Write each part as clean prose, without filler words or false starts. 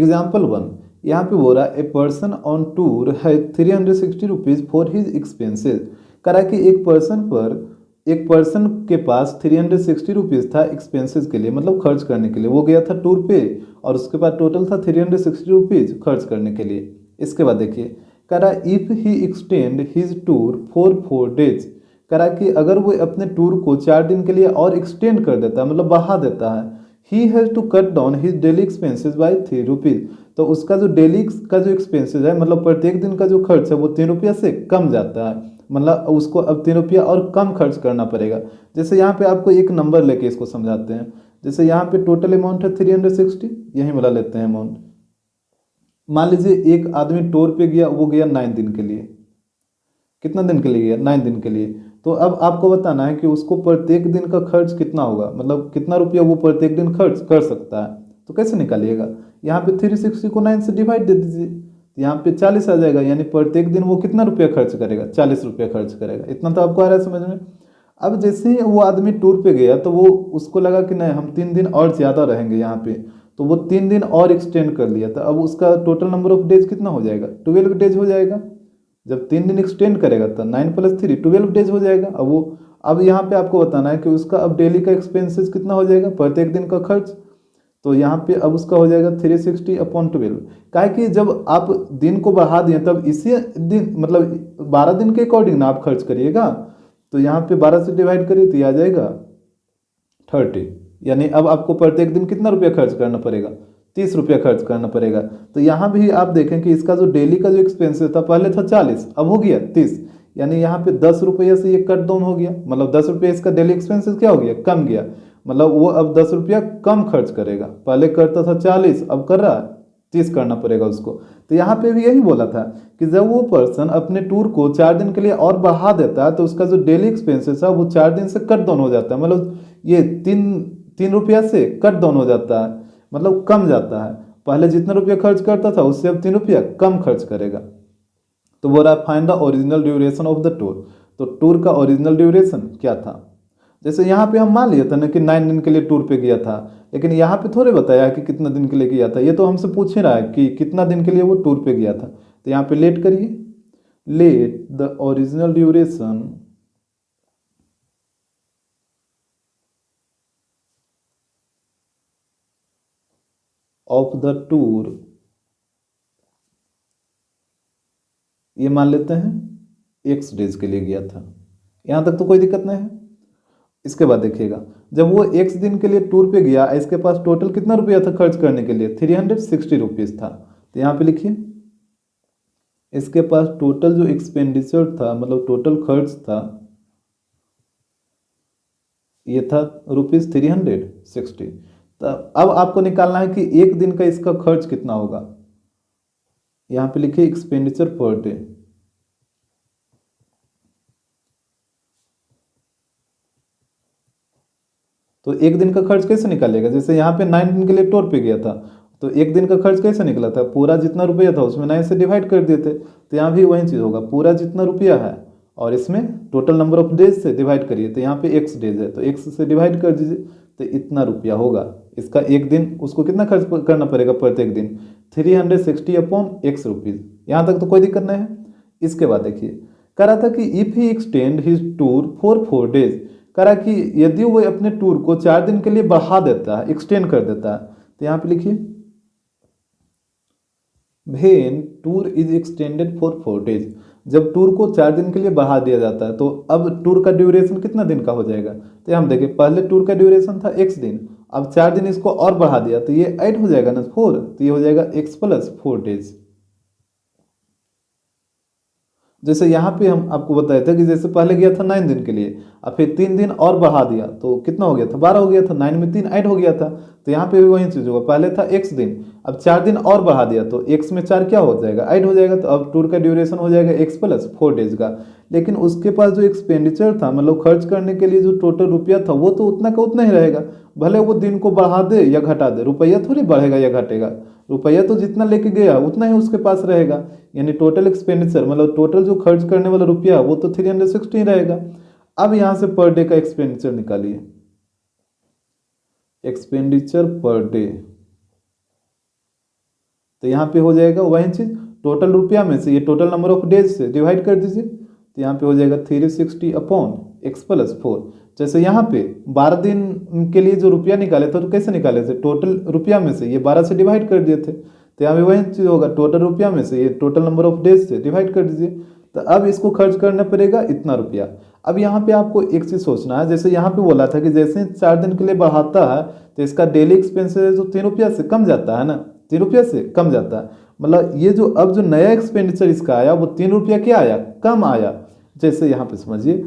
Example 1, यहाँ पे बोल रहा है ए पर्सन ऑन टूर है 360 रुपीज़ फॉर हिज एक्सपेंसेस। करा कि एक पर्सन के पास 360 रुपीज़ था एक्सपेंसेस के लिए, मतलब खर्च करने के लिए। वो गया था टूर पे और उसके बाद टोटल था 360 रुपीज़ खर्च करने के लिए। इसके बाद देखिए, करा if he extend his tour for 4 days. करा कि अगर वो अपने टूर को 4 दिन के लिए और एक्सटेंड कर देता है, मतलब बढ़ा देता है, he has to cut down his daily expenses by 3 rupees. तो उसका जो डेली का जो एक्सपेंसेस है, मतलब प्रत्येक दिन का जो खर्च है वो 3 रुपया से कम जाता है। मतलब उसको अब 3 रुपया और कम खर्च करना पड़ेगा। जैसे यहाँ पे आपको एक नंबर लेके इसको समझाते हैं। जैसे यहाँ पे टोटल अमाउंट है 360, यही मिला लेते हैं अमाउंट। मान लीजिए एक आदमी टूर पे गया, वो गया 9 दिन के लिए। कितना दिन के लिए गया? 9 दिन के लिए। तो अब आपको बताना है कि उसको प्रत्येक दिन का खर्च कितना होगा, मतलब कितना रुपया वो प्रत्येक दिन खर्च कर सकता है। तो कैसे निकालिएगा? यहाँ पे 360 को 9 से डिवाइड दे दीजिए, यहाँ पे 40 आ जाएगा। यानी प्रत्येक दिन वो कितना रुपया खर्च करेगा? 40 रुपया खर्च करेगा। इतना तो आपको आ रहा है समझ में। अब जैसे ही वो आदमी टूर पे गया तो वो उसको लगा कि नहीं, हम 3 दिन और ज़्यादा रहेंगे यहाँ पे, तो वो 3 दिन और एक्सटेंड कर लिया था। अब उसका टोटल नंबर ऑफ डेज कितना हो जाएगा? 12 डेज हो जाएगा। जब 3 दिन एक्सटेंड करेगा तो 9 + 3 12 डेज हो जाएगा। अब यहाँ पे आपको बताना है कि उसका अब डेली का एक्सपेंसेस कितना हो जाएगा, प्रत्येक दिन का खर्च। तो यहाँ पे अब उसका हो जाएगा 360/12। क्या है कि जब आप दिन को बढ़ा दिए तब इसी दिन, मतलब 12 दिन के अकॉर्डिंग ना आप खर्च करिएगा। तो यहाँ पे 12 से डिवाइड करिए तो ये आ जाएगा 30। यानी अब आपको प्रत्येक दिन कितना रुपया खर्च करना पड़ेगा? 30 रुपया खर्च करना पड़ेगा। तो यहाँ भी आप देखें कि इसका जो डेली का जो एक्सपेंसेस था, पहले था 40, अब हो गया 30। यानी यहाँ पे 10 रुपये से ये कट डाउन हो गया, मतलब 10 रुपये इसका डेली एक्सपेंसेस क्या हो गया? कम गया। मतलब वो अब 10 रुपया कम खर्च करेगा। पहले करता था 40, अब कर रहा है 30 करना पड़ेगा उसको। तो यहाँ पे भी यही बोला था कि जब वो पर्सन अपने टूर को 4 दिन के लिए और बढ़ा देता है तो उसका जो डेली एक्सपेंसेस है वो 4 दिन से कट डाउन हो जाता है। मतलब ये 3 रुपया से कट डाउन हो जाता है, मतलब कम जाता है। पहले जितना रुपया खर्च करता था उससे अब 3 रुपया कम खर्च करेगा। तो बोल रहा है find the original duration of the tour. तो टूर का ओरिजिनल ड्यूरेशन क्या था? जैसे यहाँ पे हम मान लिया था ना कि 9 दिन के लिए टूर पे गया था, लेकिन यहाँ पे थोड़े बताया कि कितना दिन के लिए गया था। ये तो हमसे पूछ ही रहा है कि कितना दिन के लिए वो टूर पे गया था। तो यहाँ पे लेट करिए, late the original duration of the tour, ये मान लेते हैं x डेज के लिए गया था। यहाँ तक तो कोई दिक्कत नहीं है। इसके बाद देखिएगा, जब वो x दिन के लिए टूर पे गया, इसके पास टोटल कितना रुपया था खर्च करने के लिए? 360 रुपीज़ था। तो यहाँ पे लिखिए, इसके पास टोटल जो एक्सपेंडिचर था, मतलब टोटल खर्च था, ये था ₹360। तो अब आपको निकालना है कि एक दिन का इसका खर्च कितना होगा। यहाँ पे लिखिए एक्सपेंडिचर पर डे। तो एक दिन का खर्च कैसे निकालेगा? जैसे यहाँ पे 9 दिन के लिए टूर पे गया था, तो एक दिन का खर्च कैसे निकला था? पूरा जितना रुपया था उसमें 9 से डिवाइड कर देते। तो यहाँ भी वही चीज़ होगा, पूरा जितना रुपया है और इसमें टोटल नंबर ऑफ डेज से डिवाइड करिए। तो यहाँ पे x डेज है तो x से डिवाइड कर दीजिए, तो इतना रुपया होगा। इसका एक दिन उसको कितना खर्च करना पड़ेगा प्रत्येक दिन? 360/x rupees. यहाँ तक तो कोई दिक्कत नहीं है। इसके बाद देखिए, कह रहा था कि if he extend his tour for 4 days. कह रहा कि यदि वो अपने टूर को 4 दिन के लिए बढ़ा देता है, एक्सटेंड कर देता है। तो यहाँ पे लिखिए, when tour is extended for 4 days. जब टूर को 4 दिन के लिए बढ़ा दिया जाता है तो अब टूर का ड्यूरेशन कितना दिन का हो जाएगा? तो हम देखें, पहले टूर का ड्यूरेशन था x दिन, अब 4 दिन इसको और बढ़ा दिया तो ये ऐड हो जाएगा ना 4, तो ये हो जाएगा x + 4 डेज। जैसे यहाँ पे हम आपको बताया था कि जैसे पहले गया था 9 दिन के लिए, अब फिर 3 दिन और बढ़ा दिया तो कितना हो गया था? 12 हो गया था। 9 में 3 ऐड हो गया था। तो यहाँ पे भी वही चीज़ होगा, पहले था x दिन, अब 4 दिन और बढ़ा दिया तो x में 4 क्या हो जाएगा? ऐड हो जाएगा। तो अब टूर का ड्यूरेशन हो जाएगा x + 4 डेज का। लेकिन उसके पास जो एक्सपेंडिचर था, मतलब खर्च करने के लिए जो टोटल रुपया था, वो तो उतना का उतना ही रहेगा। भले वो दिन को बढ़ा दे या घटा दे, रुपया थोड़ी बढ़ेगा या घटेगा। रुपया तो जितना लेके गया उतना ही उसके पास रहेगा। यानी टोटल एक्सपेंडिचर, मतलब टोटल जो खर्च करने वाला रुपया वो तो 360 रहेगा। अब यहाँ से पर डे का एक्सपेंडिचर निकालिए, एक्सपेंडिचर पर डे। तो यहाँ पे हो जाएगा वही चीज़, टोटल रुपया में से ये टोटल नंबर ऑफ डेज से डिवाइड कर दीजिए, तो यहाँ पे हो जाएगा 360 अपॉन x प्लस 4। जैसे यहाँ पे 12 दिन के लिए जो रुपया निकाले थे तो कैसे निकाले थे, टोटल रुपया में से ये 12 से डिवाइड कर दिए थे, तो यहाँ पे वही चीज़ होगा, टोटल रुपया में से ये टोटल नंबर ऑफ डेज से डिवाइड कर दीजिए। तो अब इसको खर्च करना पड़ेगा इतना रुपया। अब यहाँ पे आपको एक चीज़ सोचना है, जैसे यहाँ पे बोला था कि जैसे 4 दिन के लिए बढ़ाता है तो इसका डेली एक्सपेंसेस जो 3 रुपया से कम जाता है ना, 3 रुपया से कम जाता है, मतलब ये जो अब जो नया एक्सपेंडिचर इसका आया वो 3 रुपया क्या आया, कम आया। जैसे यहाँ पे समझिए,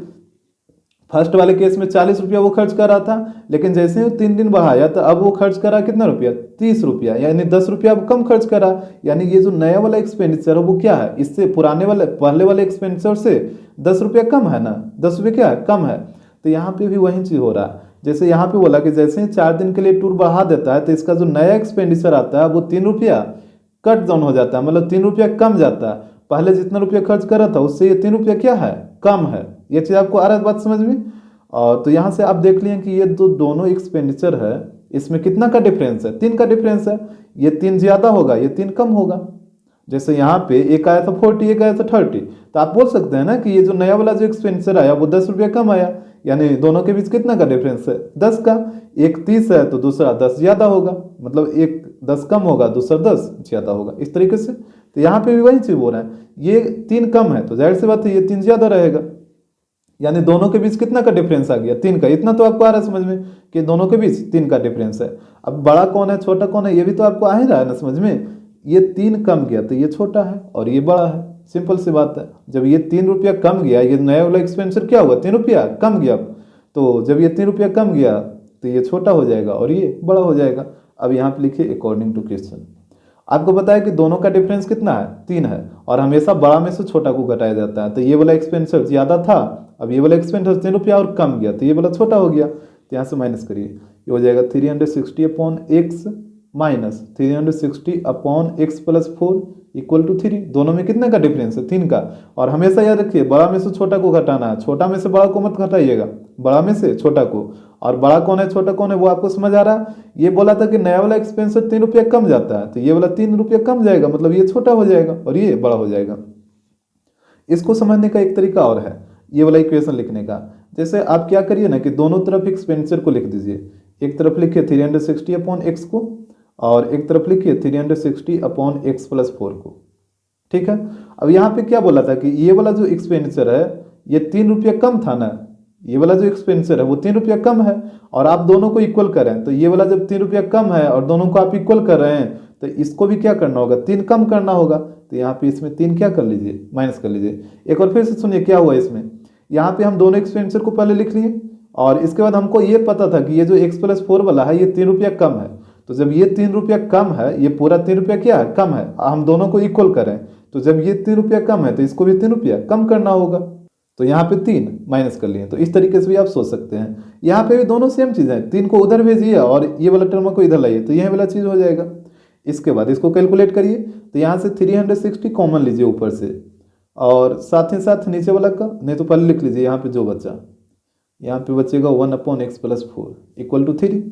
फर्स्ट वाले केस में 40 रुपया वो खर्च कर रहा था, लेकिन जैसे ही 3 दिन बढ़ाया तो अब वो खर्च करा कितना रुपया, 30 रुपया, यानी 10 रुपया अब कम खर्च करा। यानी ये जो नया वाला एक्सपेंडिचर है वो क्या है, इससे पुराने वाले पहले वाले एक्सपेंडिचर से 10 रुपया कम है ना, 10 रुपया क्या है, कम है। तो यहाँ पे भी वही चीज़ हो रहा है, जैसे यहाँ पे बोला कि जैसे ही 4 दिन के लिए टूर बढ़ा देता है तो इसका जो नया एक्सपेंडिचर आता है वो 3 रुपया कट डाउन हो जाता है, मतलब 3 रुपया कम जाता है। पहले जितना रुपया खर्च कर रहा था उससे ये 3 रुपया क्या है, कम है। ये चीज़ आपको आ रहा है बात समझ में। और तो यहाँ से आप देख लिए कि ये दोनों एक्सपेंडिचर है, इसमें कितना का डिफरेंस है, 3 का डिफरेंस है। ये 3 ज़्यादा होगा, ये 3 कम होगा। जैसे यहाँ पे एक आया था 40, एक आया था 30, तो आप बोल सकते हैं ना कि ये जो नया वाला जो एक्सपेंडिचर आया वो 10 रुपया कम आया, यानी दोनों के बीच कितना का डिफरेंस है, 10 का। एक 30 है तो दूसरा 10 ज़्यादा होगा, मतलब एक 10 कम होगा, दूसरा 10 ज़्यादा होगा, इस तरीके से। तो यहाँ पे भी वही चीज़ बोल रहा है, ये 3 कम है तो जाहिर सी बात है ये 3 ज़्यादा रहेगा, यानी दोनों के बीच कितना का डिफरेंस आ गया, 3 का। इतना तो आपको आ रहा है समझ में कि दोनों के बीच 3 का डिफरेंस है। अब बड़ा कौन है छोटा कौन है ये भी तो आपको आ ही रहा है ना समझ में। ये 3 कम गया तो ये छोटा है और ये बड़ा है, सिंपल सी बात है। जब ये 3 रुपया कम गया, ये नया वाला एक्सपेंडिचर क्या हुआ, 3 रुपया कम गया, तो जब ये 3 रुपया कम गया तो ये छोटा हो जाएगा और ये बड़ा हो जाएगा। अब यहाँ पे लिखिए अकॉर्डिंग टू क्वेश्चन। आपको पता है कि दोनों का डिफरेंस कितना है, 3 है, और हमेशा बड़ा में से छोटा को घटाया जाता है। तो ये वाला एक्सपेंडिचर ज़्यादा था, अब ये वाला एक्सपेंडिचर 3 रुपया और कम गया तो ये वाला छोटा हो गया। तो यहाँ से माइनस करिए, ये हो जाएगा 360 upon x minus 360 upon x plus 4 equal to 3। दोनों में कितने का डिफरेंस है, 3 का। और हमेशा याद रखिए बड़ा में से छोटा को घटाना है, छोटा में से बड़ा को मत घटाइएगा, बड़ा में से छोटा को। और बड़ा कौन है छोटा कौन है वो आपको समझ आ रहा है। ये बोला था कि नया वाला एक्सपेंडिचर 3 रुपया कम जाता है, तो ये वाला 3 रुपया कम जाएगा, मतलब ये छोटा हो जाएगा और ये बड़ा हो जाएगा। इसको समझने का एक तरीका और है, ये वाला इक्वेशन लिखने का। जैसे आप क्या करिए ना कि दोनों तरफ एक्सपेंडिचर को लिख दीजिए। एक तरफ लिखिए 360 अपॉन एक्स को और एक तरफ लिखिए 360 अपॉन एक्स प्लस 4 को, ठीक है। अब यहाँ पे क्या बोला था कि ये वाला जो एक्सपेंडिचर है ये 3 रुपया कम था ना, ये वाला जो एक्सपेंडिचर है वो 3 रुपया कम है, और आप दोनों को इक्वल करें तो ये वाला जब 3 रुपया कम है और दोनों को आप इक्वल कर रहे हैं तो इसको भी क्या करना होगा, 3 कम करना होगा। तो यहाँ पे इसमें 3 क्या कर लीजिए, माइनस कर लीजिए। एक बार फिर से सुनिए क्या हुआ इसमें। यहाँ पे हम दोनों एक्सपेंडिचर को पहले लिख लिए और इसके बाद हमको ये पता था कि ये जो एक्स प्लस 4 वाला है ये 3 रुपया कम है। तो जब ये 3 रुपया कम है, ये पूरा 3 रुपया क्या है, कम है, हम दोनों को इक्वल करें तो जब ये 3 रुपया कम है तो इसको भी 3 रुपया कम करना होगा। तो यहाँ पे 3 माइनस कर लिए। तो इस तरीके से भी आप सोच सकते हैं। यहाँ पे भी दोनों सेम चीज़ है, 3 को उधर भेजिए और ये वाला टर्म को इधर लाइए तो यह वाला चीज़ हो जाएगा। इसके बाद इसको कैलकुलेट करिए तो यहाँ से 360 कॉमन लीजिए ऊपर से और साथ ही साथ नीचे वाला का, नहीं तो पहले लिख लीजिए यहाँ पे जो बचा, यहाँ पे बचेगा 1 upon x plus 4 equal to 3।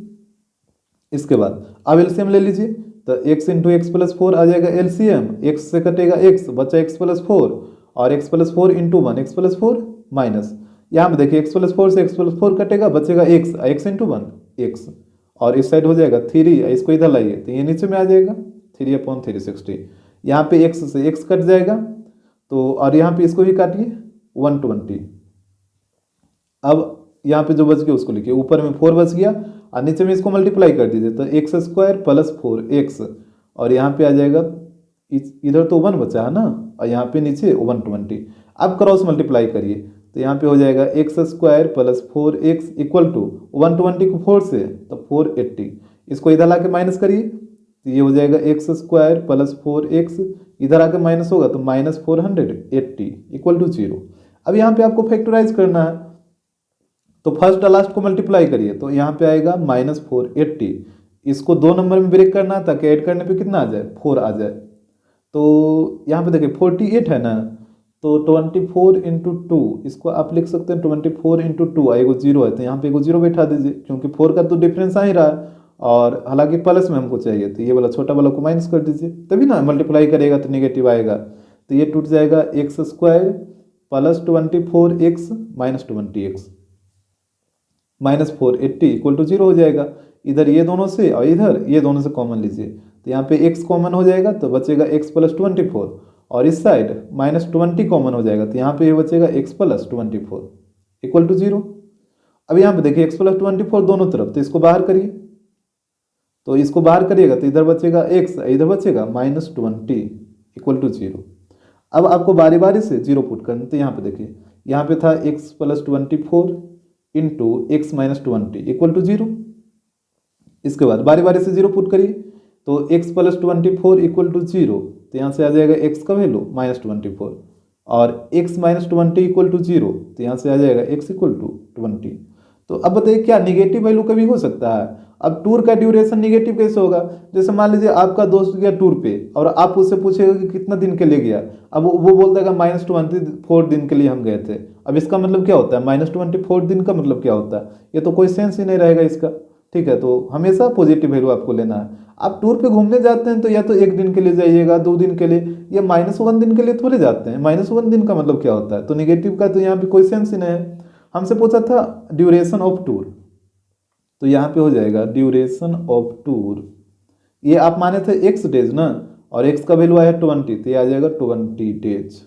इसके बाद अब एलसीएम ले लीजिए तो x इंटू एक्स प्लस 4 आ जाएगा एलसीएम, x से कटेगा x, बचा x प्लस 4 और x plus 4 into 1 x plus 4 minus, यहाँ पे देखिए x प्लस 4 से x प्लस 4 कटेगा, बचेगा x इंटू 1 x, और इस साइड हो जाएगा 3, इसको इधर लाइए तो ये नीचे में आ जाएगा 3 अपॉन 360। यहाँ पे x से x कट जाएगा तो, और यहाँ पे इसको भी काटिए 120। अब यहाँ पे जो बच गया उसको लिखिए, ऊपर में 4 बच गया और नीचे में इसको मल्टीप्लाई कर दीजिए तो एक्स स्क्वायर प्लस 4x, और यहाँ पे आ जाएगा, इधर तो 1 बचा है ना और यहाँ पे नीचे 120। अब क्रॉस मल्टीप्लाई करिए तो यहाँ पे हो जाएगा x square plus 4x equal to 120 को 4 से तो 480। इसको इधर लाके माइनस करिए तो ये हो जाएगा एक्स स्क्वायर प्लस 4x, इधर आके माइनस होगा तो माइनस 480 इक्वल टू 0। अब यहाँ पे आपको फैक्टराइज करना है तो फर्स्ट और लास्ट को मल्टीप्लाई करिए तो यहाँ पे आएगा माइनस 480। इसको 2 नंबर में ब्रेक करना है ताकि ऐड करने पे कितना आ जाए, 4 आ जाए। तो यहाँ पे देखिए 48 है ना, तो 24 इंटू 2, इसको आप लिख सकते हैं 24 इंटू 2, एगो 0 है तो यहाँ पे एगो 0 बैठा दीजिए क्योंकि 4 का तो डिफरेंस आ ही रहा है और हालांकि प्लस में हमको चाहिए, तो ये वाला छोटा वाला को माइनस कर दीजिए, तभी ना मल्टीप्लाई करेगा तो नेगेटिव आएगा। तो ये टूट जाएगा x square plus 24x minus 20x minus 480 equal to 0 हो जाएगा। इधर ये दोनों से और इधर ये दोनों से कॉमन लीजिए, तो यहाँ पे x कॉमन हो जाएगा तो बचेगा x प्लस 24, और इस साइड माइनस 20 कॉमन हो जाएगा तो यहाँ पे ये बचेगा x प्लस 24 इक्वल टू 0। अब यहाँ पे देखिए x प्लस 24 दोनों तरफ, तो इसको बाहर करिए, तो इसको बाहर करिएगा तो इधर बचेगा x, इधर बचेगा माइनस 20 इक्वल टू 0। अब आपको बारी बारी से 0 पुट करना, तो यहाँ पे देखिए यहाँ पे था x plus 24 into x minus 20 equal to 0। इसके बाद बारी बारी से 0 पुट करिए, तो x प्लस 24 इक्वल टू 0, तो यहाँ से आ जाएगा x का वैल्यू माइनस 24, और x माइनस 20 इक्वल टू 0, तो यहाँ से आ जाएगा x इक्वल टू 20। तो अब बताइए क्या निगेटिव वैल्यू कभी हो सकता है? अब टूर का ड्यूरेशन निगेटिव कैसे होगा? जैसे मान लीजिए आपका दोस्त गया टूर पे और आप उससे पूछेगा कि कितना दिन के लिए गया, अब वो बोल देगा माइनस 24 दिन के लिए हम गए थे। अब इसका मतलब क्या होता है? माइनस 24 दिन का मतलब क्या होता है? ये तो कोई सेंस ही नहीं रहेगा इसका। ठीक है, तो हमेशा पॉजिटिव वैल्यू आपको लेना है। आप टूर पे घूमने जाते हैं तो या तो 1 दिन के लिए जाइएगा, 2 दिन के लिए, ये -1 दिन के लिए थोड़े जाते हैं। -1 दिन का मतलब क्या होता है? तो निगेटिव का तो यहाँ पे कोई सेंस ही नहीं है। हमसे पूछा था ड्यूरेशन ऑफ टूर, तो यहाँ पे हो जाएगा ड्यूरेशन ऑफ टूर, ये आप माने थे x डेज ना, और x का वैल्यू आया 20, तो ये आ जाएगा 20 डेज।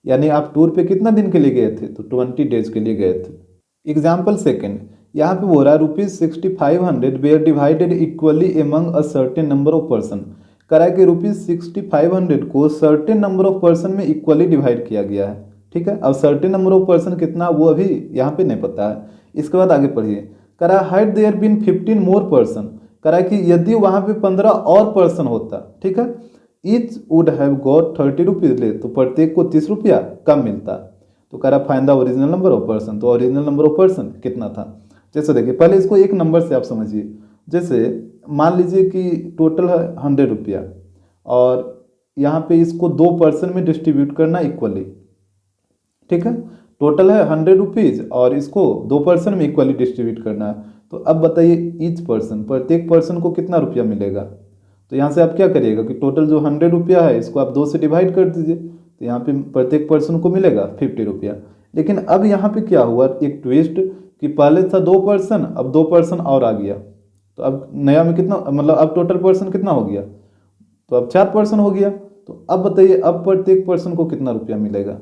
यानी आप टूर पे कितना दिन के लिए गए थे? तो 20 डेज के लिए गए थे। एग्जाम्पल सेकेंड, यहाँ पे बोल रहा है ₹6500 were divided equally among a certain number of person. करा कि ₹6500 को सर्टेन नंबर ऑफ पर्सन में इक्वली डिवाइड किया गया है। ठीक है, अब सर्टेन नंबर ऑफ पर्सन कितना वो अभी यहाँ पे नहीं पता है। इसके बाद आगे पढ़िए, करा had there been 15 more person. करा कि यदि वहाँ पे 15 और पर्सन होता, ठीक है, each would have got 30 rupees ले, तो प्रत्येक को 30 रुपया कम मिलता। तो करा find the original number of person, तो ओरिजिनल नंबर ऑफ पर्सन कितना था? जैसे देखिए पहले इसको एक नंबर से आप समझिए। जैसे मान लीजिए कि टोटल है 100 रुपया, और यहाँ पे इसको 2 पर्सन में डिस्ट्रीब्यूट करना इक्वली। ठीक है, टोटल है 100 रुपीज़ और इसको 2 पर्सन में इक्वली डिस्ट्रीब्यूट करना है। तो अब बताइए ईच पर्सन, प्रत्येक पर्सन को कितना रुपया मिलेगा? तो यहाँ से आप क्या करिएगा कि टोटल जो 100 रुपया है इसको आप 2 से डिवाइड कर दीजिए, तो यहाँ पे प्रत्येक पर्सन को मिलेगा 50 रुपया। लेकिन अब यहाँ पे क्या हुआ, एक ट्विस्ट, कि पहले था 2 पर्सन, अब 2 पर्सन और आ गया, तो अब नया में कितना, मतलब अब टोटल पर्सन कितना हो गया? तो अब 4 पर्सन हो गया। तो अब बताइए अब प्रत्येक पर्सन को कितना रुपया मिलेगा?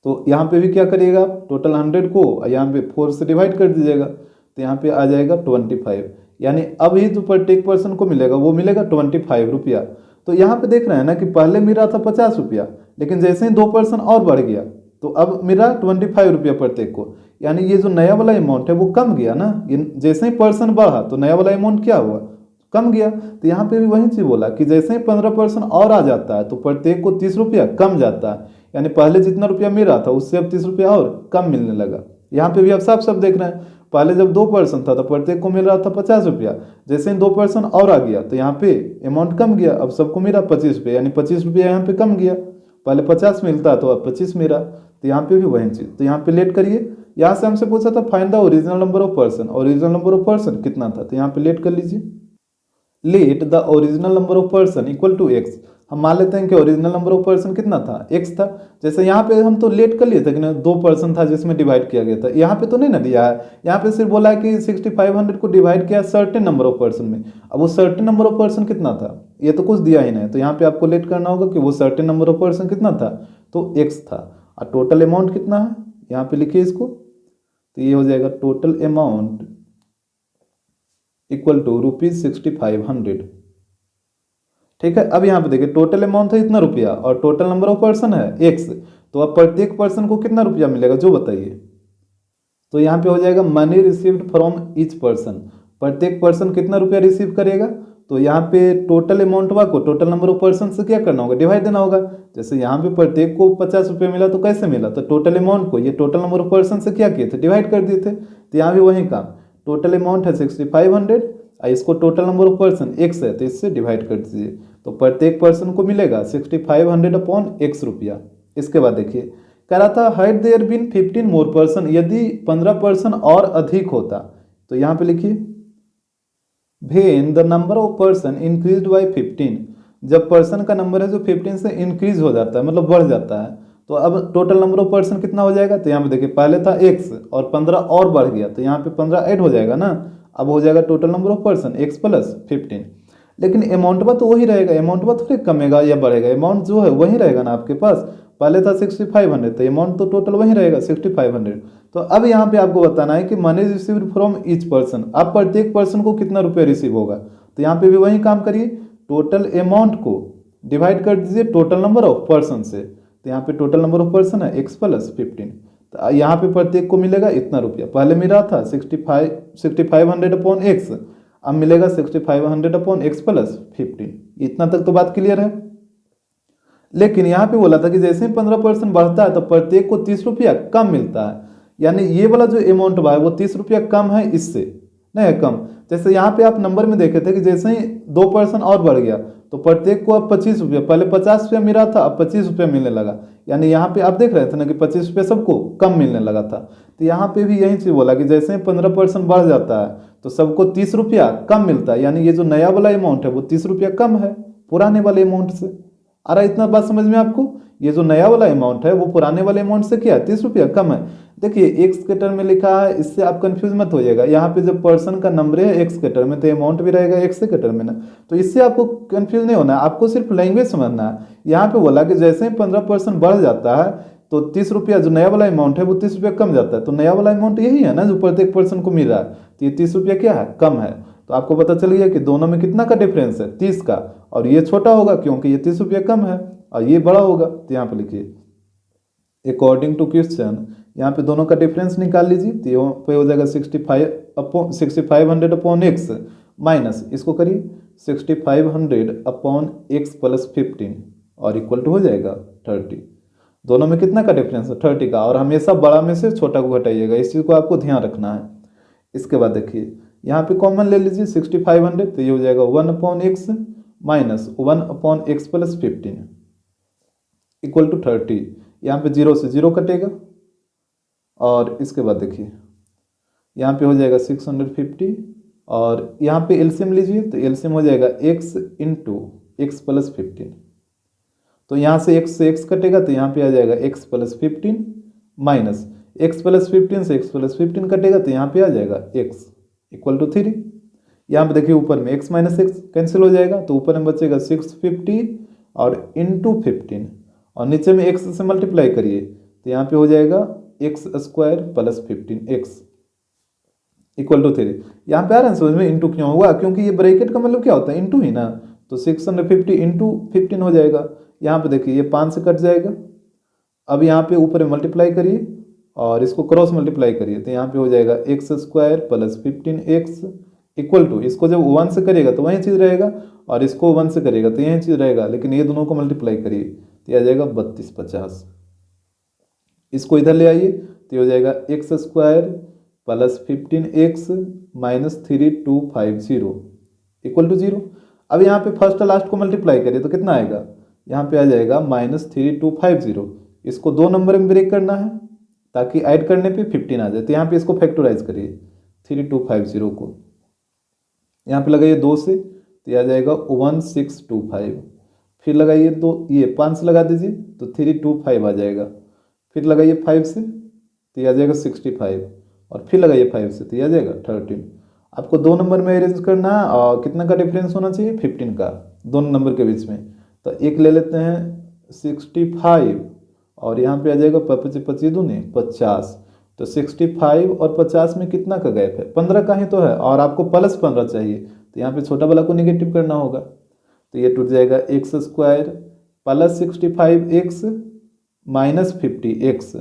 तो यहाँ पे भी क्या करिएगा, टोटल 100 को यहाँ पे 4 से डिवाइड कर दीजिएगा, तो यहाँ पे आ जाएगा 25। यानी अब ही जो प्रत्येक पर्सन को मिलेगा वो मिलेगा 25 रुपया। तो यहाँ पे देख रहे हैं ना कि पहले मिला था 50 रुपया, लेकिन जैसे ही 2 पर्सन और बढ़ गया तो अब मिला 25 रुपया प्रत्येक को। यानी ये जो नया वाला अमाउंट है वो कम गया ना, ये जैसे ही पर्सन बढ़ा तो नया वाला अमाउंट क्या हुआ, कम गया। तो यहाँ पे भी वही चीज़ बोला कि जैसे ही 15 पर्सन और आ जाता है तो प्रत्येक को 30 रुपया कम जाता है। यानी पहले जितना रुपया मिल रहा था उससे अब 30 रुपया और कम मिलने लगा। यहाँ पे भी आप साफ साफ देख रहे हैं, पहले जब 2 पर्सन था तो प्रत्येक को मिल रहा था 50 रुपया, जैसे ही 2 पर्सन और आ गया तो यहाँ पे अमाउंट कम गया, अब सबको मिला 25 रुपया, यानी 25 रुपया यहाँ पे कम गया। पहले 50 मिलता तो अब 25 मिला। तो यहाँ पे भी वही चीज़, तो यहाँ पे लेट करिए। यहाँ से हमसे पूछा था find the original number of person, original number of person कितना था, तो यहाँ पे लेट कर लीजिए। Let the original number of person equal to x. हम मान लेते हैं कि ओरिजिनल नंबर ऑफ पर्सन कितना था, एक्स था। जैसे यहाँ पे हम तो लेट कर लिए थे कि ना 2 पर्सन था जिसमें डिवाइड किया गया था, यहाँ पे तो नहीं ना दिया है। यहाँ पे सिर्फ बोला है कि 6500 को डिवाइड किया सर्टेन नंबर ऑफ पर्सन में। अब वो सर्टेन नंबर ऑफ पर्सन कितना था, ये तो कुछ दिया ही नहीं। तो यहाँ पे आपको लेट करना होगा कि वो सर्टेन नंबर ऑफ पर्सन कितना था, तो एक्स था। और टोटल अमाउंट कितना है, यहाँ पे लिखिए इसको, तो ये हो जाएगा टोटल अमाउंट इक्वल टू ₹6500। ठीक है, अब यहाँ पे देखिए टोटल अमाउंट है इतना रुपया और टोटल नंबर ऑफ पर्सन है एक्स, तो अब प्रत्येक पर्सन को कितना रुपया मिलेगा जो बताइए। तो यहाँ पे हो जाएगा money received from each person, प्रत्येक पर्सन कितना रुपया रिसीव करेगा। तो यहाँ पे टोटल अमाउंट को टोटल नंबर ऑफ पर्सन से क्या करना होगा, डिवाइड देना होगा। जैसे यहाँ पे प्रत्येक को 50 रुपया मिला तो कैसे मिला, तो टोटल अमाउंट को ये टोटल नंबर ऑफ पर्सन से क्या किए थे, डिवाइड कर दिए थे। तो यहाँ भी वही काम, टोटल अमाउंट है 6500, इसको total number of person x है तो इससे डिवाइड कर दीजिए, तो प्रत्येक पर्सन को मिलेगा 6500 अपॉन एक्स रुपया। इसके बाद देखिए कह रहा था had there been 15 more person, यदि 15 पर्सन और अधिक होता, तो यहाँ पे लिखिए when the number of person increase by 15, जब पर्सन का नंबर है जो 15 से इंक्रीज हो जाता है मतलब बढ़ जाता है, तो अब टोटल नंबर ऑफ पर्सन कितना हो जाएगा, तो यहाँ पे देखिए पहले था x और 15 और बढ़ गया, तो यहाँ पे 15 ऐड हो जाएगा ना, अब हो जाएगा total number of person x plus 15। लेकिन अमाउंट तो वही रहेगा, अमाउंट थोड़ी कमेगा या बढ़ेगा, अमाउंट जो है वही रहेगा ना आपके पास, पहले था 6500, तो अमाउंट तो टोटल वही रहेगा 6500। तो अब यहाँ पे आपको बताना है कि money received from each person, अब प्रत्येक पर्सन को कितना रुपया रिसीव होगा, तो यहाँ पे भी वही काम करिए, टोटल अमाउंट को डिवाइड कर दीजिए टोटल नंबर ऑफ पर्सन से, तो यहाँ पे टोटल नंबर ऑफ पर्सन है x प्लस 15, तो यहाँ पे प्रत्येक को मिलेगा इतना रुपया, पहले मिला था 6500 अपॉन एक्स, अब मिलेगा 6500 अपॉन एक्स प्लस 15। इतना तक तो बात क्लियर है। लेकिन यहाँ पे बोला था कि जैसे ही 15% बढ़ता है तो प्रत्येक को 30 रुपया कम मिलता है, यानी ये वाला जो अमाउंट हुआ है वो 30 रुपया कम है, इससे नहीं है कम। जैसे यहाँ पे आप नंबर में देखे थे कि जैसे ही 2% और बढ़ गया तो प्रत्येक को अब 25 रुपया, पहले 50 रुपया मिला था अब 25 रुपया मिलने लगा, यानी यहाँ पे आप देख रहे थे ना कि 25 रुपया सबको कम मिलने लगा था। तो यहाँ पे भी यही चीज़ बोला कि जैसे ही 15% बढ़ जाता है तो सबको 30 रुपया कम मिलता है, यानी ये जो नया वाला अमाउंट है वो 30 रुपया कम है पुराने वाले अमाउंट से। आ रहा है इतना बात समझ में आपको, ये जो नया वाला अमाउंट है वो पुराने वाले अमाउंट से क्या है 30 रुपया कम है। देखिए एक्स के टर्म में लिखा है, इससे आप कंफ्यूज मत होइएगा, यहाँ पे जब पर्सन का नंबर है एक्स के टर्म में तो अमाउंट भी रहेगा एक्स के टर्म में ना, तो इससे आपको कंफ्यूज नहीं होना है, आपको सिर्फ लैंग्वेज समझना है। यहाँ पे बोला कि जैसे ही 15% बढ़ जाता है तो 30 रुपया जो नया वाला अमाउंट है वो 30 रुपया कम जाता है, तो नया वाला अमाउंट यही है ना जो प्रत्येक पर्सन को मिल रहा है, तो ये 30 रुपया क्या है कम है। तो आपको पता चल गया कि दोनों में कितना का डिफरेंस है 30 का, और ये छोटा होगा क्योंकि ये 30 रुपया कम है और ये बड़ा होगा। तो यहाँ पे लिखिए अकॉर्डिंग टू क्वेश्चन, यहाँ पे दोनों का डिफरेंस निकाल लीजिए, तो यहाँ पे हो जाएगा 6500 अपॉन एक्स माइनस इसको करिए 6500 अपॉन एक्स प्लस 15 और इक्वल टू हो जाएगा 30। दोनों में कितना का डिफरेंस है 30 का, और हमेशा बड़ा में से छोटा को घटाइएगा, इस चीज़ को आपको ध्यान रखना है। इसके बाद देखिए यहाँ पे कॉमन ले लीजिए 6500, तो ये हो जाएगा 1 upon x minus 1 upon x plus 15 equal to 30। यहाँ पे 0 से 0 कटेगा, और इसके बाद देखिए यहाँ पे हो जाएगा 650, और यहाँ पे एलसीएम लीजिए तो एलसीएम हो जाएगा x इंटू एक्स प्लस 15, तो यहाँ से x कटेगा तो यहाँ पे आ जाएगा x plus 15 minus x plus 15 से x प्लस 15 कटेगा तो यहाँ पे आ जाएगा x इक्वल टू 3। यहाँ पे देखिए ऊपर में x माइनस एक्स कैंसिल हो जाएगा, तो ऊपर में बचेगा 650 और इंटू 15, और नीचे में x से मल्टीप्लाई करिए तो यहाँ पे हो जाएगा x square plus 15x equal to 3। यहाँ पे आ रहा है समझ में इंटू क्यों हुआ, क्योंकि ये ब्रैकेट का मतलब क्या होता है इंटू ही ना, तो 650 इंटू 15 हो जाएगा। यहाँ पे देखिए ये 5 से कट जाएगा, अब यहाँ पे ऊपर में मल्टीप्लाई करिए और इसको क्रॉस मल्टीप्लाई करिए, तो यहाँ पे हो जाएगा x square plus 15x equal to, इसको जब 1 से करिएगा तो वही चीज़ रहेगा, और इसको 1 से करिएगा तो यही चीज़ रहेगा, लेकिन ये दोनों को मल्टीप्लाई करिए तो आ जाएगा 3250। इसको इधर ले आइए तो ये हो जाएगा x square plus 15x minus 3250 equal to 0। अब यहाँ पे फर्स्ट लास्ट को मल्टीप्लाई करिए तो कितना आएगा, यहाँ पे आ जाएगा माइनस 3250। इसको 2 नंबर में ब्रेक करना है ताकि ऐड करने पे 15 आ जाए, तो यहाँ पे इसको फैक्टराइज करिए 3250 को, यहाँ पे लगाइए 2 से तो आ जाएगा 1625, फिर लगाइए 2 ये 5 से लगा दीजिए तो 325 आ जाएगा, फिर लगाइए 5 से तो आ जाएगा 65, और फिर लगाइए 5 से तो आ जाएगा 13। आपको 2 नंबर में अरेंज करना है, और कितना का डिफरेंस होना चाहिए 15 का दोनों नंबर के बीच में, तो एक ले लेते हैं 65 और यहाँ पे आ जाएगा 25 दूनी 50, तो 65 और 50 में कितना का गैप है 15 का ही तो है, और आपको प्लस 15 चाहिए, तो यहाँ पे छोटा वाला को निगेटिव करना होगा, तो ये टूट जाएगा x square plus 65x minus 50x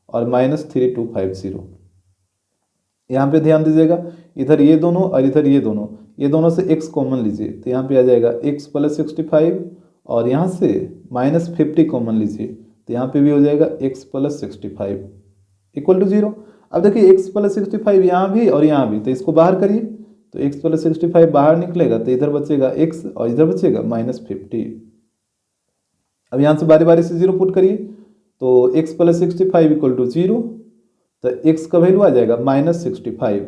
और माइनस 3250। यहाँ पे ध्यान दीजिएगा इधर ये दोनों और इधर ये दोनों से x कॉमन लीजिए, तो यहाँ पे आ जाएगा x प्लस 65, और यहाँ से माइनस 50 कॉमन लीजिए तो यहाँ पे भी हो जाएगा x प्लस 65 इक्वल टू 0। अब देखिए x प्लस 65 यहाँ भी और यहाँ भी, तो इसको बाहर करिए तो x प्लस 65 बाहर निकलेगा तो इधर बचेगा x और इधर बचेगा माइनस 50। अब यहाँ से बारी बारी से 0 पुट करिए तो x प्लस 65 इक्वल टू 0, तो x का वैल्यू आ जाएगा माइनस 65,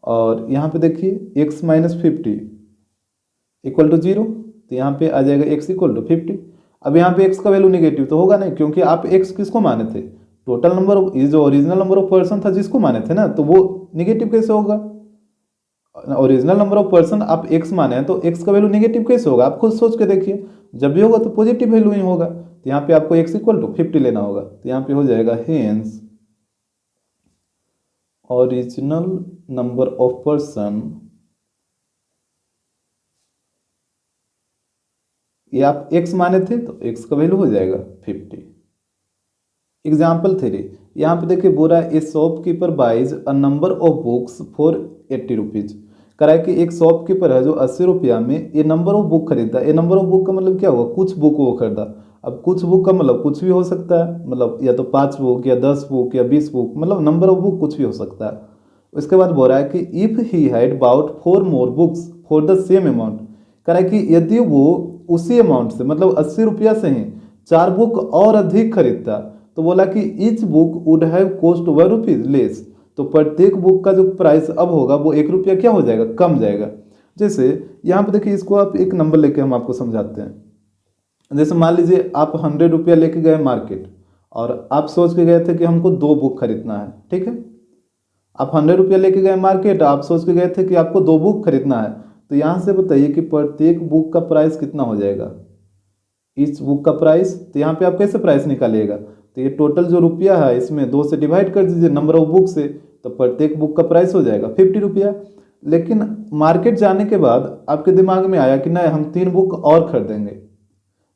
और यहाँ पे देखिए x माइनस 50 इक्वल टू 0, तो यहाँ पे आ जाएगा x इक्वल टू 50। अब यहाँ पे x का वैल्यू निगेटिव तो होगा नहीं, क्योंकि आप x किसको माने थे, टोटल नंबर, ये जो ओरिजिनल नंबर ऑफ पर्सन था जिसको माने थे ना, तो वो निगेटिव कैसे होगा। ओरिजिनल नंबर ऑफ पर्सन आप x माने हैं तो x का वैल्यू निगेटिव कैसे होगा, आप खुद सोच के देखिए, जब भी होगा तो पॉजिटिव वैल्यू ही होगा। तो यहाँ पे आपको x इक्वल टू 50 लेना होगा, तो यहाँ पे हो जाएगा hence original number of person, ये आप x माने थे तो x का वैल्यू हो जाएगा 50। एग्जाम्पल 3, यहाँ पे देखिए बोल रहा है a shopkeeper buys a number of books for 80 rupees. करा है कि एक शॉपकीपर है जो 80 रुपया में ये नंबर ऑफ बुक खरीदता है। ये नंबर ऑफ बुक का मतलब क्या हुआ, कुछ बुक वो खरीदा। अब कुछ बुक का मतलब कुछ भी हो सकता है, मतलब या तो 5 बुक या 10 बुक या 20 बुक, मतलब नंबर ऑफ बुक कुछ भी हो सकता है। उसके बाद बोल रहा है कि if he had bought 4 more books for the same amount. करा है कि यदि वो उसी अमाउंट से, मतलब 80 रुपया से ही 4 बुक और अधिक खरीदता, तो बोला कि each book would have cost 1 rupees less. तो प्रत्येक बुक का जो प्राइस अब होगा वो 1 रुपया क्या हो जाएगा, कम जाएगा। जैसे यहाँ पे देखिए, इसको आप एक नंबर लेके हम आपको समझाते हैं। जैसे मान लीजिए आप 100 रुपया लेके गए मार्केट और आप सोच के गए थे कि हमको 2 बुक खरीदना है, ठीक है। आप 100 रुपया लेके गए मार्केट, आप सोच के गए थे कि आपको 2 बुक खरीदना है। तो यहाँ से बताइए कि प्रत्येक बुक का प्राइस कितना हो जाएगा, इस बुक का प्राइस। तो यहाँ पे आप कैसे प्राइस निकालिएगा, तो ये टोटल जो रुपया है इसमें 2 से डिवाइड कर दीजिए नंबर ऑफ बुक से, तो प्रत्येक बुक का प्राइस हो जाएगा 50 रुपया। लेकिन मार्केट जाने के बाद आपके दिमाग में आया कि नहीं, हम 3 बुक और खरीदेंगे।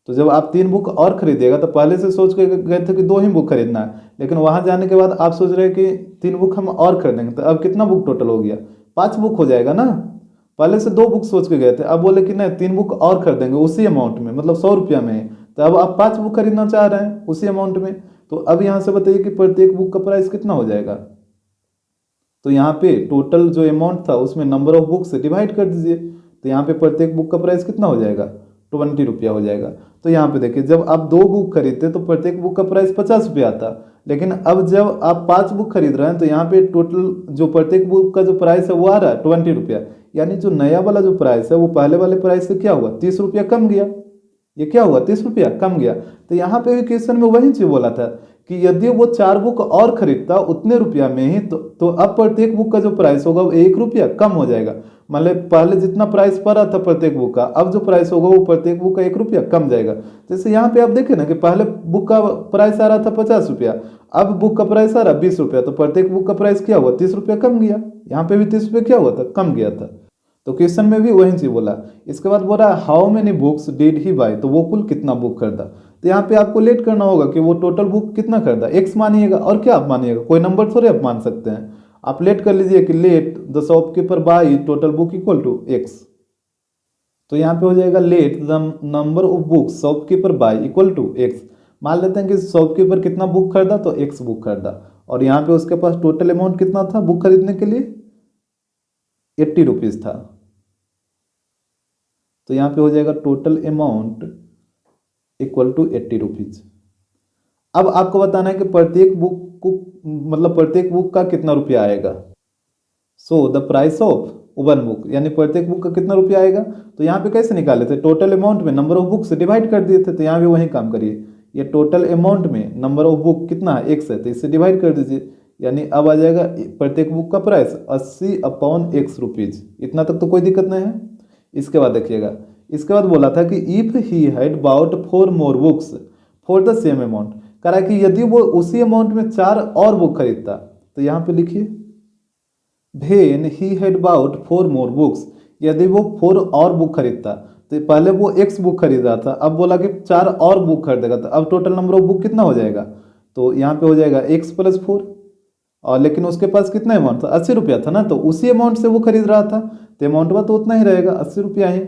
तो जब आप 3 बुक और खरीदिएगा, तो पहले से सोच के गए थे कि 2 ही बुक खरीदना है, लेकिन वहां जाने के बाद आप सोच रहे हैं कि 3 बुक हम और खरीदेंगे। तो अब कितना बुक टोटल हो गया, 5 बुक हो जाएगा ना। पहले से 2 बुक सोच के गए थे, अब बोले कि नहीं 3 बुक और खरीदेंगे उसी अमाउंट में, मतलब 100 रुपया में। तो अब आप 5 बुक खरीदना चाह रहे हैं उसी अमाउंट में। तो अब यहाँ से बताइए कि प्रत्येक बुक का प्राइस कितना हो जाएगा। तो यहाँ पे टोटल जो अमाउंट था उसमें नंबर ऑफ बुक से डिवाइड कर दीजिए, तो यहाँ पे प्रत्येक बुक का प्राइस कितना हो जाएगा, 20 रुपया हो जाएगा। तो यहाँ पे देखिए, जब आप 2 बुक खरीदते तो प्रत्येक बुक का प्राइस 50 रुपया आता, लेकिन अब जब आप 5 बुक खरीद रहे हैं तो यहाँ पे टोटल जो प्रत्येक बुक का जो प्राइस है वो आ रहा है 20 रुपया। यानी जो नया वाला जो प्राइस है वो पहले वाले प्राइस से क्या हुआ, 30 रुपया कम गया। ये क्या हुआ, 30 रुपया कम गया। तो यहाँ पे भी क्वेश्चन में वही चीज बोला था कि यदि वो 4 बुक और खरीदता उतने रुपया में ही, तो अब प्रत्येक बुक का जो प्राइस होगा वो 1 रुपया कम हो जाएगा। मतलब पहले जितना प्राइस पड़ रहा था प्रत्येक बुक का, अब जो प्राइस होगा वो प्रत्येक बुक का 1 रुपया कम जाएगा। जैसे यहाँ पे आप देखें ना कि पहले बुक का प्राइस आ रहा था 50 रुपया, अब बुक का प्राइस आ रहा 20 रुपया, तो प्रत्येक बुक का प्राइस क्या हुआ, 30 रुपया कम गया। यहाँ पे भी 30 रुपया क्या हुआ था, कम गया था। तो क्वेश्चन में भी वही चीज बोला। इसके बाद बोला how many books did he buy, तो वो कुल कितना बुक खरीदा। तो यहाँ पे आपको लेट करना होगा कि वो टोटल बुक कितना खरीदा, एक्स मानिएगा। और क्या आप मानिएगा, कोई नंबर थोड़े आप मान सकते हैं। आप लेट कर लीजिए कि let the shopkeeper buy total book equal to x. तो यहाँ पे हो जाएगा let the number of books shopkeeper buy equal to x. मान लेते हैं कि शॉपकीपर कितना बुक खरीदा, तो एक्स बुक खरीदा, और यहाँ पे उसके पास टोटल अमाउंट कितना था बुक खरीदने के लिए, 80 रुपीज था। तो यहाँ पे हो जाएगा total amount equal to 80 rupees. अब आपको बताना है कि प्रत्येक बुक को, मतलब प्रत्येक बुक का कितना रुपया आएगा। So the price of 1 book, यानी प्रत्येक बुक का कितना रुपया आएगा। तो यहाँ पे कैसे निकाले थे, टोटल अमाउंट में नंबर ऑफ बुक से डिवाइड कर दिए थे। तो यहाँ भी वही काम करिए, ये टोटल अमाउंट में नंबर ऑफ बुक कितना है, एक्स है, तो इससे डिवाइड कर दीजिए। यानी अब आ जाएगा प्रत्येक बुक का प्राइस 80/x रुपीज। इतना तक तो कोई दिक्कत नहीं है। इसके बाद देखिएगा, इसके बाद बोला था कि if he had bought 4 more books for the same amount. करा कि यदि वो उसी अमाउंट में 4 और बुक खरीदता, तो यहाँ पे लिखिए when he had bought 4 more books, यदि वो 4 और बुक खरीदता, तो पहले वो x बुक खरीद रहा था, अब बोला कि 4 और बुक खरीदेगा, तो अब टोटल नंबर ऑफ बुक कितना हो जाएगा। तो यहाँ पे हो जाएगा x + 4, और लेकिन उसके पास कितना अमाउंट था, 80 रुपया था ना, तो उसी अमाउंट से वो खरीद रहा था, तो अमाउंट तो उतना ही रहेगा, 80 रुपया ही।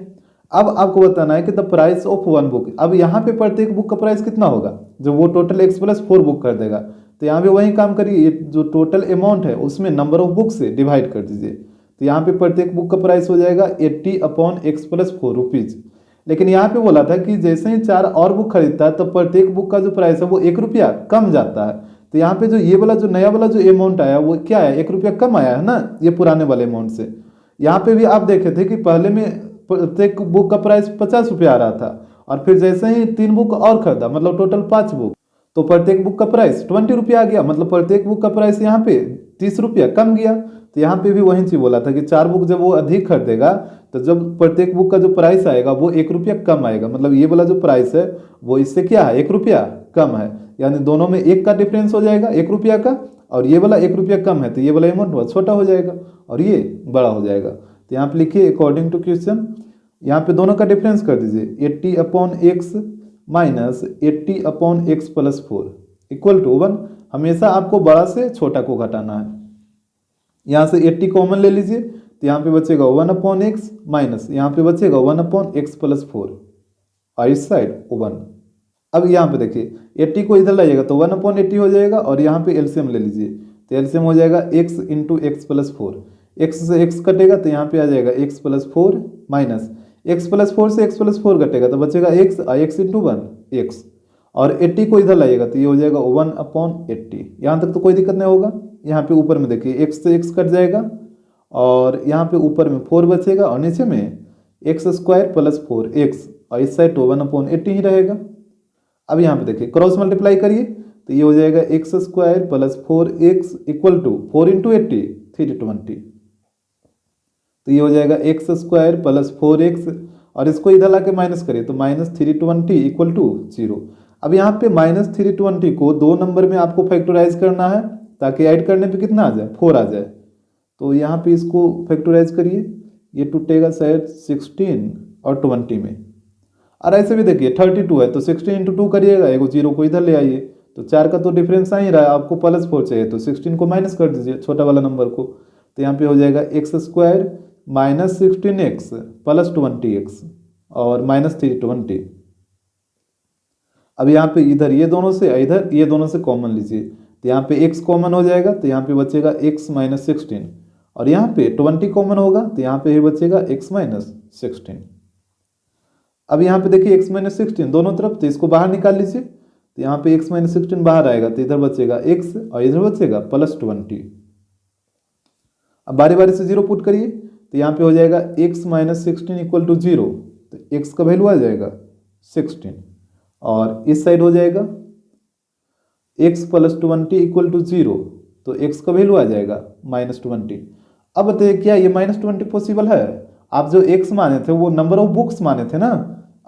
अब आपको बताना है कि द प्राइस ऑफ 1 बुक। अब यहाँ पे प्रत्येक बुक का प्राइस कितना होगा, जो वो टोटल x + 4 बुक कर देगा। तो यहाँ पे वही काम करिए, जो टोटल अमाउंट है उसमें नंबर ऑफ बुक से डिवाइड कर दीजिए। तो यहाँ पे प्रत्येक बुक का प्राइस हो जाएगा 80/x + 4 रुपीज। लेकिन यहाँ पे बोला था कि जैसे ही 4 और बुक खरीदता है तो प्रत्येक बुक का जो प्राइस है वो 1 रुपया कम जाता है। तो यहाँ पे जो ये वाला जो नया वाला जो अमाउंट आया वो क्या है, 1 रुपया कम आया है ना ये पुराने वाले अमाउंट से। यहाँ पे भी आप देखे थे कि पहले में प्रत्येक बुक का प्राइस 50 रुपया आ रहा था, और फिर जैसे ही 3 बुक और खरीदा, मतलब टोटल 5 बुक, तो प्रत्येक बुक का प्राइस 20 रुपया आ गया, मतलब प्रत्येक बुक का प्राइस यहाँ पे 30 रुपया कम गया। तो यहाँ पे भी वही चीज बोला था कि 4 बुक जब वो अधिक खरीदेगा तो जब प्रत्येक बुक का जो प्राइस आएगा वो 1 रुपया कम आएगा, मतलब ये वाला जो प्राइस है वो इससे क्या है, 1 रुपया कम है, यानी दोनों में 1 का डिफरेंस हो जाएगा 1 रुपया का, और ये वाला 1 रुपया कम है तो ये वाला अमाउंट बहुत छोटा हो जाएगा और ये बड़ा हो जाएगा। तो यहाँ पे लिखिए अकॉर्डिंग टू क्वेश्चन, यहाँ पे दोनों का डिफरेंस कर दीजिए 80/x minus 80/x plus 4 equal to 1। हमेशा आपको बड़ा से छोटा को घटाना है। यहाँ से 80 कॉमन ले लीजिए तो यहाँ पे बचेगा 1/x माइनस यहाँ पे बचेगा 1/x प्लस 4 और इस साइड 1। अब यहाँ पे देखिए 80 को इधर लाइएगा तो 1/80 हो जाएगा, और यहाँ पे एलसीएम ले लीजिए तो एलसीएम हो जाएगा x into x plus 4, x से x कटेगा तो यहाँ पे आ जाएगा x plus 4 minus x plus 4 से x प्लस 4 कटेगा तो बचेगा x, x इंटू 1 x, और 80 को इधर लाइएगा तो ये हो जाएगा 1/80। यहाँ तक तो कोई दिक्कत नहीं होगा। यहाँ पे ऊपर में देखिए x से x कट जाएगा, और यहाँ पे ऊपर में 4 बचेगा, और नीचे में x² प्लस 4x, और इस साइड 1/80 ही रहेगा। अब यहाँ पे देखिए क्रॉस मल्टीप्लाई करिए तो ये हो जाएगा x² plus 4x equal to 4 into 80 320, तो ये हो जाएगा x² प्लस 4x, और इसको इधर ला के माइनस करिए तो माइनस 320 इक्वल टू 0। अब यहाँ पे माइनस 320 को 2 नंबर में आपको फैक्टराइज करना है ताकि ऐड करने पे कितना आ जाए, 4 आ जाए। तो यहाँ पे इसको फैक्टराइज करिए, ये टूटेगा शायद 16 और 20 में, और ऐसे भी देखिए 32 है तो 16 इंटू 2 करिएगा, एगो 0 को इधर ले आइए तो 4 का तो डिफरेंस आ ही रहा है, आपको प्लस 4 चाहिए तो 16 को माइनस कर दीजिए छोटा वाला नंबर को, तो यहाँ पे हो जाएगा x² minus 16x plus 20x और माइनस 320। अब यहाँ पे इधर ये दोनों से इधर ये दोनों से कॉमन लीजिए तो यहाँ पे x कॉमन हो जाएगा तो यहाँ पे बचेगा x माइनस 16, और यहाँ पे 20 कॉमन होगा तो यहाँ पे बचेगा x माइनस 16। अब यहाँ पे देखिए x माइनस 16 दोनों तरफ, तो इसको बाहर निकाल लीजिए तो यहाँ पे x माइनस 16 बाहर आएगा तो इधर बचेगा x और इधर बचेगा प्लस 20। अब बारी बारी से 0 पुट करिए तो यहाँ पे हो जाएगा x माइनस 16 इक्वल टू 0, तो x का वैल्यू आ जाएगा 16, और इस साइड हो जाएगा x प्लस 20 इक्वल टू 0, तो x का वैल्यू आ जाएगा माइनस 20। अब बताइए क्या ये माइनस 20 पॉसिबल है? आप जो x माने थे वो नंबर ऑफ बुक्स माने थे ना,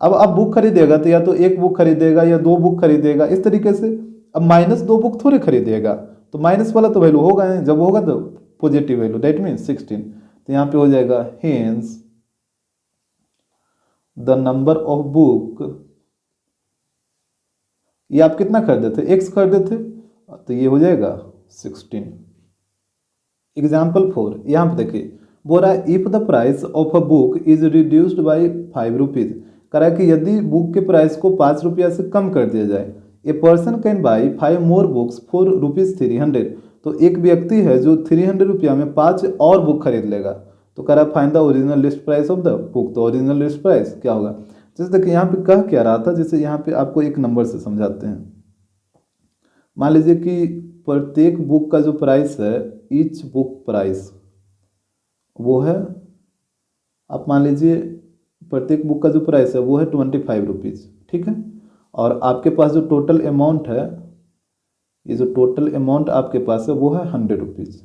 अब आप बुक खरीदेगा तो या तो 1 बुक खरीदेगा या 2 बुक खरीदेगा इस तरीके से। अब माइनस 2 बुक थोड़े खरीदेगा, तो माइनस वाला तो वैल्यू होगा, जब होगा तो पॉजिटिव वैल्यू, दैट मीन्स 16। तो यहाँ पे हो जाएगा hence the number of book, ये आप कितना खरीदे थे, x खरीदे थे तो ये हो जाएगा 16। एग्जाम्पल 4 यहाँ पे देखिए बोल रहा है if the price of a book is reduced by 5 rupees, कह रहा है कि यदि बुक के प्राइस को 5 रुपया से कम कर दिया जाए, a person can buy 5 more books for ₹300, तो एक व्यक्ति है जो 300 रुपया में 5 और बुक खरीद लेगा। तो कह रहा है find the original list price of the book, तो ओरिजिनल लिस्ट प्राइस क्या होगा? जैसे देखिए यहाँ पे कह क्या रहा था, जैसे यहाँ पे आपको एक नंबर से समझाते हैं। मान लीजिए कि प्रत्येक बुक का जो प्राइस है, ईच बुक प्राइस वो है, आप मान लीजिए प्रत्येक बुक का जो प्राइस है वो है 25 रुपीज़, ठीक है। और आपके पास जो टोटल अमाउंट है, ये जो टोटल अमाउंट आपके पास है वो है 100 रुपीज़।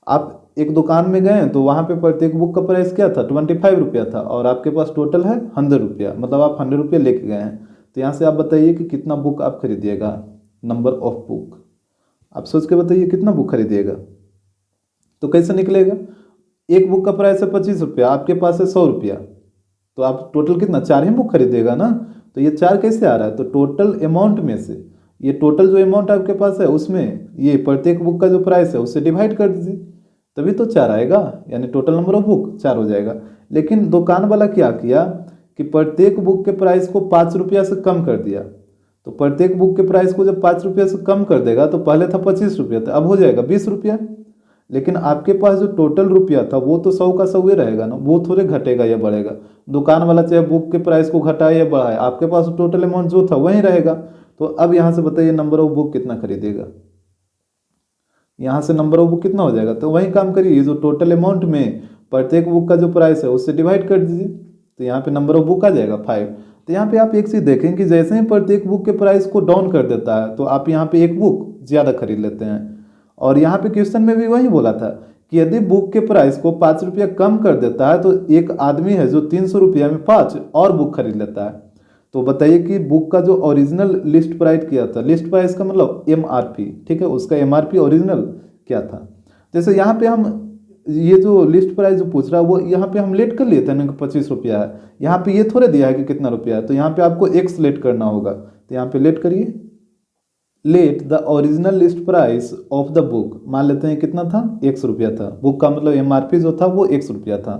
आप एक दुकान में गए तो वहाँ पे प्रत्येक बुक का प्राइस क्या था, 25 रुपया था, और आपके पास टोटल है 100 रुपया, मतलब आप 100 रुपया लेके गए हैं। तो यहाँ से आप बताइए कि कितना बुक आप खरीदिएगा, नंबर ऑफ बुक। आप सोच के बताइए कितना बुक खरीदिएगा। तो कैसे निकलेगा, एक बुक का प्राइस है 25 रुपया, आपके पास है 100 रुपया, तो आप टोटल कितना, 4 ही बुक खरीदिएगा ना। तो ये 4 कैसे आ रहा है, तो टोटल अमाउंट में से ये टोटल जो अमाउंट आपके पास है उसमें ये प्रत्येक बुक का जो प्राइस है उससे डिवाइड कर दीजिए, तभी तो 4 आएगा, यानी टोटल नंबर ऑफ बुक 4 हो जाएगा। लेकिन दुकान वाला क्या किया कि प्रत्येक बुक के प्राइस को 5 रुपया से कम कर दिया। तो प्रत्येक बुक के प्राइस को जब 5 रुपया से कम कर देगा, तो पहले था 25 रुपया, तो अब हो जाएगा 20 रुपया। लेकिन आपके पास जो टोटल रुपया था वो तो 100 का 100 ही रहेगा ना, वो थोड़े घटेगा या बढ़ेगा। दुकान वाला चाहे बुक के प्राइस को घटाए या बढ़ाए, आपके पास टोटल अमाउंट जो था वही रहेगा। तो अब यहाँ से बताइए नंबर ऑफ बुक कितना खरीदेगा, यहाँ से नंबर ऑफ बुक कितना हो जाएगा। तो वही काम करिए, ये जो टोटल अमाउंट में प्रत्येक बुक का जो प्राइस है उससे डिवाइड कर दीजिए, तो यहाँ पे नंबर ऑफ बुक आ जाएगा 5। तो यहाँ पे आप एक चीज़ देखें कि जैसे ही प्रत्येक बुक के प्राइस को डाउन कर देता है तो आप यहाँ पे एक बुक ज़्यादा खरीद लेते हैं। और यहाँ पे क्वेश्चन में भी वही बोला था कि यदि बुक के प्राइस को 5 रुपया कम कर देता है तो एक आदमी है जो 300 रुपया में 5 और बुक खरीद लेता है। तो बताइए कि बुक का जो ओरिजिनल लिस्ट प्राइस किया था, लिस्ट प्राइस का मतलब MRP, ठीक है, उसका MRP ओरिजिनल क्या था। जैसे यहाँ पे हम ये जो लिस्ट प्राइस जो पूछ रहा है वो यहाँ पे हम लेट कर लिए थे ना कि 25 रुपया है, यहाँ पे ये थोड़े दिया है कि कितना रुपया है, तो यहाँ पे आपको एक्स लेट करना होगा। तो यहाँ पे लेट करिए, late the original list price of the book, मान लेते हैं कितना था, 100 रुपया था, बुक का मतलब MRP जो था वो 100 रुपया था,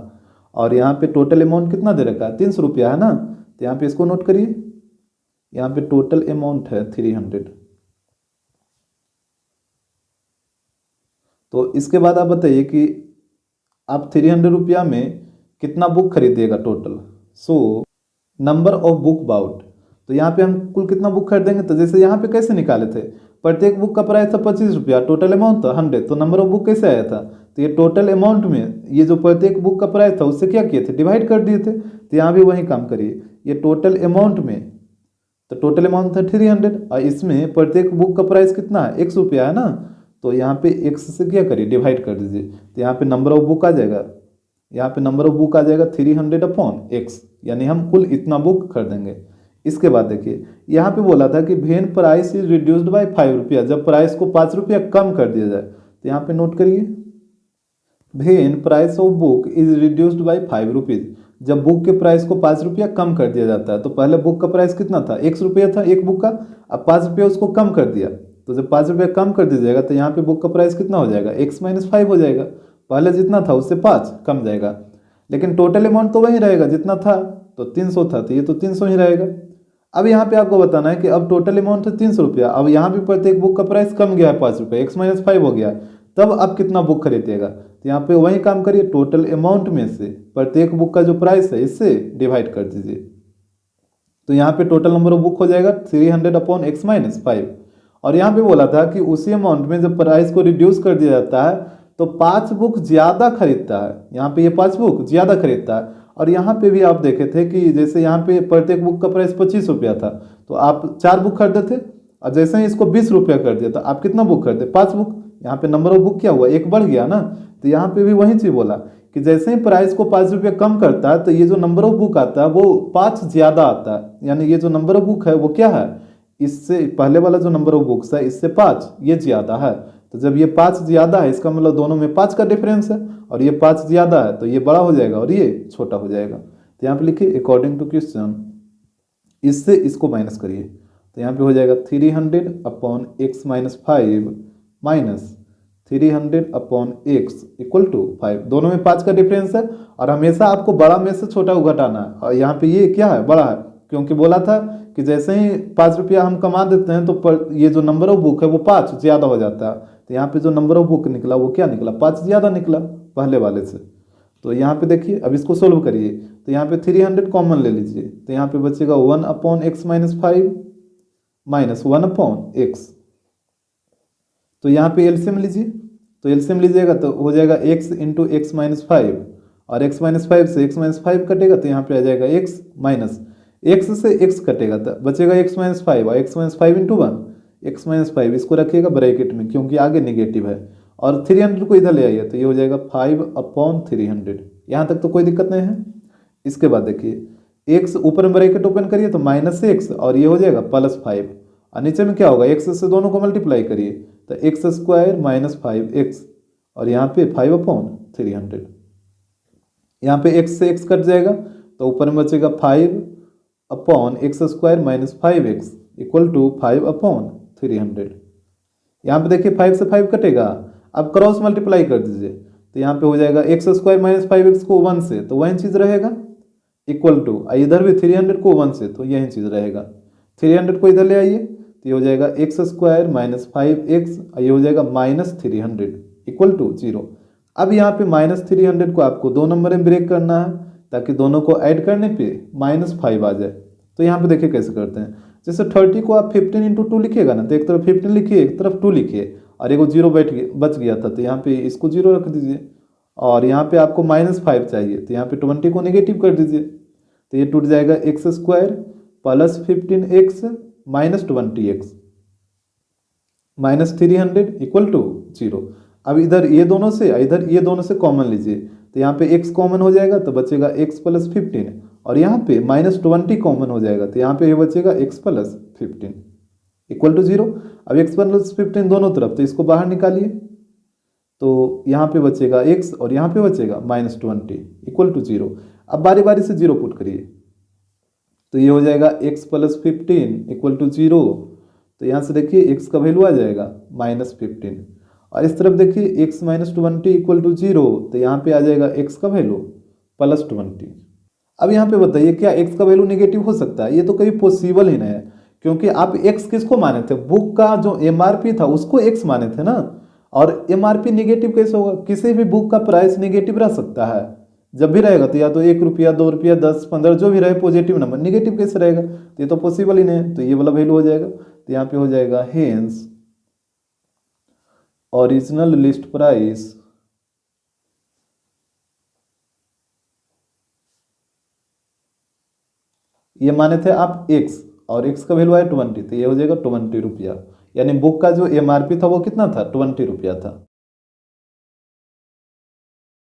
और यहाँ पे टोटल अमाउंट कितना दे रखा है, 300 रुपया है ना। तो यहाँ पे इसको नोट करिए, यहाँ पे टोटल अमाउंट है 300। तो इसके बाद आप बताइए कि आप 300 रुपया में कितना बुक खरीदिएगा total. So number of book bought, तो यहाँ पे हम कुल कितना बुक खरीदेंगे। तो जैसे यहाँ पे कैसे निकाले थे, प्रत्येक बुक का प्राइस था 25 रुपया, टोटल अमाउंट था 100, तो नंबर ऑफ बुक कैसे आया था। तो ये टोटल अमाउंट में ये जो प्रत्येक बुक का प्राइस था उससे क्या किए थे, डिवाइड कर दिए थे। तो यहाँ भी वही काम करिए, ये टोटल अमाउंट में, तो टोटल अमाउंट था 300 और इसमें प्रत्येक बुक का प्राइस कितना है, 100 रुपया है ना। तो यहाँ पे x से क्या करिए, डिवाइड कर दीजिए, तो यहाँ पे नंबर ऑफ बुक आ जाएगा, यहाँ पे नंबर ऑफ बुक आ जाएगा 300 अपॉन x, यानी हम कुल इतना बुक खरीदेंगे। इसके बाद देखिए यहाँ पे बोला था कि when price is reduced by 5 रुपया, जब प्राइस को 5 रुपया कम कर दिया जाए। तो यहाँ पे नोट करिए, when price of book is reduced by 5 rupees, जब बुक के प्राइस को 5 रुपया कम कर दिया जाता है। तो पहले बुक का प्राइस कितना था, 100 रुपया था एक बुक का, अब 5 रुपया उसको कम कर दिया। तो जब 5 रुपया कम कर दीजिएगा तो यहाँ पे बुक का प्राइस कितना हो जाएगा, x माइनस 5 हो जाएगा, पहले जितना था उससे 5 कम जाएगा, लेकिन टोटल अमाउंट तो वही रहेगा जितना था, तो 300 था, तो ये तो 300 ही रहेगा। अब यहाँ पे आपको बताना है कि अब टोटल अमाउंट है 300 रुपया, अब यहाँ पे प्रत्येक बुक का प्राइस कम गया है 5 रुपये, x माइनस 5 हो गया, तब आप कितना बुक खरीदिएगा। तो यहाँ पे वही काम करिए, टोटल अमाउंट में से प्रत्येक बुक का जो प्राइस है इससे डिवाइड कर दीजिए। तो यहाँ पे टोटल नंबर ऑफ बुक हो जाएगा 300 अपॉन x माइनस 5। और यहाँ पे बोला था कि उसी अमाउंट में जब प्राइस को रिड्यूस कर दिया जाता है तो 5 बुक ज़्यादा खरीदता है, यहाँ पे ये 5 बुक ज़्यादा खरीदता है। और यहाँ पे भी आप देखे थे कि जैसे यहाँ पे प्रत्येक बुक का प्राइस 25 रुपया था, तो आप 4 बुक खरीदे थे, और जैसे ही इसको 20 रुपया कर दिया तो आप कितना बुक खरीदे, 5 बुक। यहाँ पे नंबर ऑफ बुक क्या हुआ, एक बढ़ गया ना। तो यहाँ पे भी वही चीज़ बोला कि जैसे ही प्राइस को 5 रुपया कम करता है तो ये जो नंबर ऑफ बुक आता है वो 5 ज़्यादा आता है, यानी ये जो नंबर ऑफ बुक है वो क्या है, इससे पहले वाला जो नंबर ऑफ बुक्स है इससे 5 ये ज़्यादा है। तो जब ये 5 ज़्यादा है इसका मतलब दोनों में 5 का डिफरेंस है, और ये 5 ज़्यादा है तो ये बड़ा हो जाएगा और ये छोटा हो जाएगा। तो यहाँ पे लिखिए अकॉर्डिंग टू क्वेश्चन, इससे इसको माइनस करिए, तो यहाँ पे हो जाएगा 300 upon x minus 5 minus 300 upon x equal to 5, दोनों में 5 का डिफरेंस है, और हमेशा आपको बड़ा में से छोटा को घटाना है। और यहाँ पे ये क्या है, बड़ा है, क्योंकि बोला था कि जैसे ही 5 रुपया हम कमा देते हैं तो ये जो नंबर ऑफ बुक है वो 5 ज़्यादा हो जाता है। तो यहाँ पे जो नंबर ऑफ बुक निकला वो क्या निकला, 5 ज़्यादा निकला पहले वाले से। तो यहाँ पे देखिए अब इसको सोल्व करिए, तो यहाँ पे 300 कॉमन ले लीजिए, तो यहाँ पे बचेगा 1 upon x minus 5 minus 1 upon x। तो यहाँ पे एलसीएम लीजिए, तो एलसीएम लीजिएगा तो हो जाएगा x इंटू एक्स माइनस 5, और x माइनस 5 से x माइनस 5 कटेगा तो यहाँ पे आ जाएगा x माइनस x से x कटेगा तो बचेगा x माइनस 5, और x minus 5 into 1 x minus 5 इसको रखिएगा ब्रैकेट में क्योंकि आगे नेगेटिव है, और 300 को इधर ले आइए तो ये हो जाएगा 5 अपॉन 300। यहाँ तक तो कोई दिक्कत नहीं है। इसके बाद देखिए x ऊपर में ब्रैकेट ओपन करिए तो माइनस x, और ये हो जाएगा प्लस 5, और नीचे में क्या होगा, x से दोनों को मल्टीप्लाई करिए तो एक्स स्क्वायर माइनस 5x, और यहाँ पे 5 अपॉन 300। यहाँ पे x से x कट जाएगा तो ऊपर में बचेगा 5 upon x square minus 5x equal to 5 upon 300। यहाँ पे देखिए 5 से 5 कटेगा, अब क्रॉस मल्टीप्लाई कर दीजिए तो यहाँ पे हो जाएगा एक्स स्क्वायर माइनस 5x को 1 से तो वही चीज़ रहेगा इक्वल टू, इधर भी 300 को 1 से तो यही चीज़ रहेगा। 300 को इधर ले आइए तो ये हो जाएगा एक्स स्क्वायर माइनस 5x, ये हो जाएगा माइनस 300 इक्वल टू 0। अब यहाँ पे माइनस 300 को आपको 2 नंबर में ब्रेक करना है ताकि दोनों को ऐड करने पे माइनस 5 आ जाए। तो यहाँ पे देखिए कैसे करते हैं, जैसे 30 को आप 15 इंटू 2 लिखिएगा ना, तो एक तरफ 15 लिखिए, एक तरफ 2 लिखिए, और एगो जीरो बच गया था, तो यहाँ पे इसको जीरो रख दीजिए। और यहाँ पे आपको -5 चाहिए, तो यहाँ पे 20 को नेगेटिव कर दीजिए, तो ये टूट जाएगा x square plus 15x minus 20x minus 300 equal to 0। अब इधर ये दोनों से कॉमन लीजिए, तो यहाँ पे x कॉमन हो जाएगा, तो बचेगा x प्लस 15, और यहाँ पे -20 कॉमन हो जाएगा, तो यहाँ पे ये बचेगा x प्लस 15 इक्वल टू 0। अब x प्लस 15 दोनों तरफ, तो इसको बाहर निकालिए, तो यहाँ पे बचेगा x और यहाँ पे बचेगा -20 इक्वल टू 0। अब बारी बारी से 0 पुट करिए, तो ये हो जाएगा x प्लस 15 इक्वल टू 0। तो यहाँ से देखिए x का वैल्यू आ जाएगा -15, और इस तरफ देखिए x माइनस 20 इक्वल टू 0, तो यहाँ पे आ जाएगा x का वैल्यू प्लस 20। अब यहाँ पे बताइए क्या x का वैल्यू नेगेटिव हो सकता है? ये तो कभी पॉसिबल ही नहीं है, क्योंकि आप x किसको माने थे? बुक का जो MRP था उसको x माने थे ना, और MRP नेगेटिव कैसे होगा? किसी भी बुक का प्राइस नेगेटिव रह सकता है, जब भी रहेगा तो या तो 1 रुपया 2 रुपया 10 15 जो भी रहे पॉजिटिव नंबर, नेगेटिव कैसे रहेगा? तो ये तो पॉसिबल ही नहीं है, तो ये वाला वैल्यू हो जाएगा। तो यहाँ पे हो जाएगा हेंस ओरिजिनल लिस्ट प्राइस ये माने थे आप x, और x का वैल्यू है 20, तो ये हो जाएगा 20 रुपया, यानी बुक का जो MRP था वो कितना था? 20 रुपया था।